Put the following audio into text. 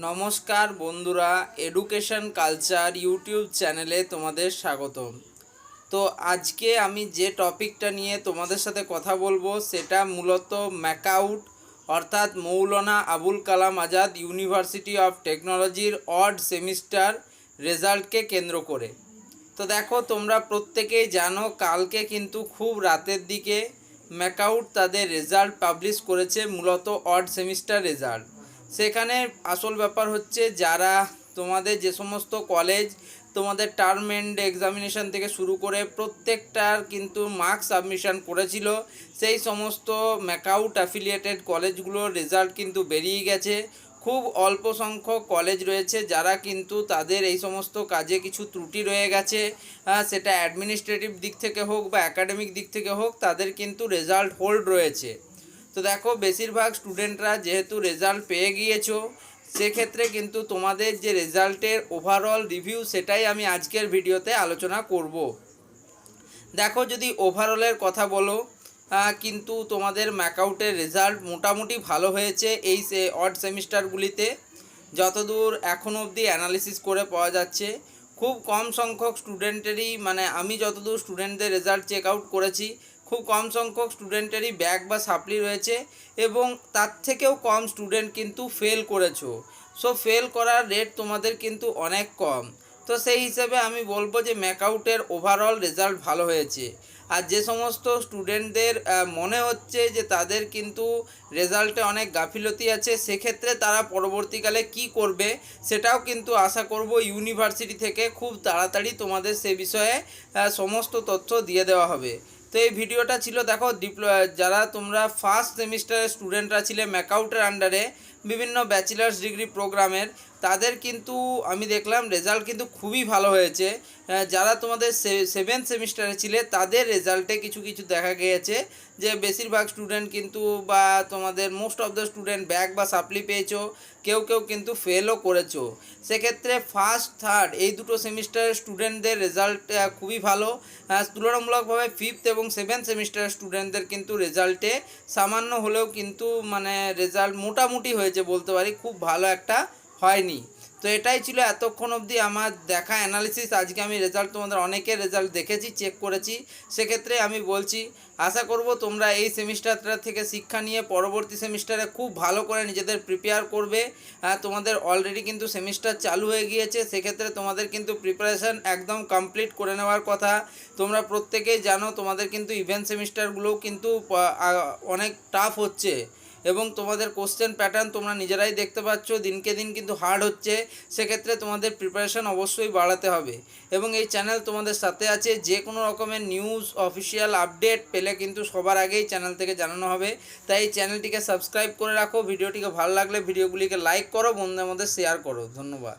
নমস্কার বন্ধুরা, education culture YouTube চ্যানেলে তোমাদের স্বাগতম। তো আজকে আমি যে টপিকটা নিয়ে তোমাদের সাথে কথা বলবো সেটা মূলত ম্যাকআউট অর্থাৎ মৌলানা আবুল কালাম আজাদ ইউনিভার্সিটি অফ টেকনোলজির অড সেমিস্টার রেজাল্টকে কেন্দ্র করে। তো দেখো, তোমরা প্রত্যেকেই জানো কালকে কিন্তু খুব রাতের দিকে ম্যাকআউট তাদের রেজাল্ট পাবলিশ করেছে, মূলত অড সেমিস্টার রেজাল্ট। সেখানে আসল ব্যাপার হচ্ছে যারা তোমাদের যে সমস্ত কলেজ তোমাদের টার্ম এন্ড এক্সামিনেশান থেকে শুরু করে প্রত্যেকটার কিন্তু মার্কস সাবমিশন করেছিল, সেই সমস্ত ম্যাকআউট অ্যাফিলিয়েটেড কলেজগুলোর রেজাল্ট কিন্তু বেরিয়ে গেছে। খুব অল্প সংখ্যক কলেজ রয়েছে যারা কিন্তু তাদের এই সমস্ত কাজে কিছু ত্রুটি রয়ে গেছে, সেটা অ্যাডমিনিস্ট্রেটিভ দিক থেকে হোক বা একাডেমিক দিক থেকে হোক, তাদের কিন্তু রেজাল্ট হোল্ড রয়েছে। তো দেখো, বেশিরভাগ স্টুডেন্টরা যেহেতু রেজাল্ট পেয়ে গিয়েছো, সেক্ষেত্রে কিন্তু তোমাদের যে রেজাল্টের ওভারঅল রিভিউ সেটাই আমি আজকের ভিডিওতে আলোচনা করব। দেখো, যদি ওভারঅলের কথা বলো, কিন্তু তোমাদের ম্যাকআউটের রেজাল্ট মোটামুটি ভালো হয়েছে এই অড সেমিস্টারগুলিতে। যতদূর এখন অবধি অ্যানালিসিস করে পাওয়া যাচ্ছে, খুব কম সংখ্যক স্টুডেন্টেরই, মানে আমি যতদূর স্টুডেন্টদের রেজাল্ট চেক আউট করেছি, খুব কম সংখ্যক স্টুডেন্টেরই ব্যাক বা সাপ্লি রয়েছে এবং তার থেকেও কম স্টুডেন্ট কিন্তু ফেল করেছো। সো ফেল করার রেট তোমাদের কিন্তু অনেক কম। তো সেই হিসেবে আমি বলবো যে ম্যাকআউটের ওভারঅল রেজাল্ট ভালো হয়েছে। আর যে সমস্ত স্টুডেন্টদের মনে হচ্ছে যে তাদের কিন্তু রেজাল্টে অনেক গাফিলতি আছে, সেক্ষেত্রে তারা পরবর্তীকালে কি করবে সেটাও কিন্তু আশা করব ইউনিভার্সিটি থেকে খুব তাড়াতাড়ি তোমাদের সে বিষয়ে সমস্ত তথ্য দিয়ে দেওয়া হবে। তো এই ভিডিওটা ছিল, দেখো, যারা তোমরা ফার্স্ট সেমিস্টারের স্টুডেন্টরা ছিলে ম্যাকআউটের আন্ডারে বিভিন্ন ব্যাচেলার্স ডিগ্রি প্রোগ্রামের, তাদের কিন্তু আমি দেখলাম রেজাল্ট কিন্তু খুবই ভালো হয়েছে। যারা তোমাদের সেভেন্থ সেমিস্টারে ছিলে তাদের রেজাল্টে কিছু কিছু দেখা গিয়েছে যে বেশিরভাগ স্টুডেন্ট কিন্তু, বা তোমাদের most of the student back বা সাপ্লি পেয়েছো, কেউ কেউ কিন্তু ফেলও করেছো। সেক্ষেত্রে ফার্স্ট থার্ড এই দুটো সেমিস্টারের স্টুডেন্টদের রেজাল্ট খুবই ভালো। তুলনামূলকভাবে ফিফথ এবং সেভেন্থ সেমিস্টারের স্টুডেন্টদের কিন্তু রেজাল্টে সামান্য হলেও কিন্তু মানে রেজাল্ট মোটামুটি হয়েছে বলতে পারি, খুব ভালো একটা হয়নি। তো এটাই ছিল এতক্ষণ অবধি আমার দেখা অ্যানালিসিস। আজকে আমি রেজাল্ট তোমাদের অনেকের রেজাল্ট দেখেছি, চেক করেছি। সেক্ষেত্রে আমি বলছি, আশা করব তোমরা এই সেমিস্টারটা থেকে শিক্ষা নিয়ে পরবর্তী সেমিস্টারে খুব ভালো করে নিজেদের প্রিপেয়ার করবে। তোমাদের অলরেডি কিন্তু সেমিস্টার চালু হয়ে গিয়েছে, সেক্ষেত্রে তোমাদের কিন্তু প্রিপারেশান একদম কমপ্লিট করে নেওয়ার কথা। তোমরা প্রত্যেকেই জানো তোমাদের কিন্তু ইভেন্ট সেমিস্টারগুলোও কিন্তু অনেক টাফ হচ্ছে এবং তোমাদের কোশ্চেন প্যাটার্ন তোমরা নিজেরাই দেখতে পাচ্ছ দিনকে দিন কিন্তু হার্ড হচ্ছে। সেক্ষেত্রে তোমাদের প্রিপারেশান অবশ্যই বাড়াতে হবে এবং এই চ্যানেল তোমাদের সাথে আছে। যে কোনো রকমের নিউজ অফিসিয়াল আপডেট পেলে কিন্তু সবার আগেই চ্যানেল থেকে জানানো হবে। তাই এই চ্যানেলটিকে সাবস্ক্রাইব করে রাখো। ভিডিওটিকে ভালো লাগলে ভিডিওগুলিকে লাইক করো, বন্ধুদের মধ্যে শেয়ার করো। ধন্যবাদ।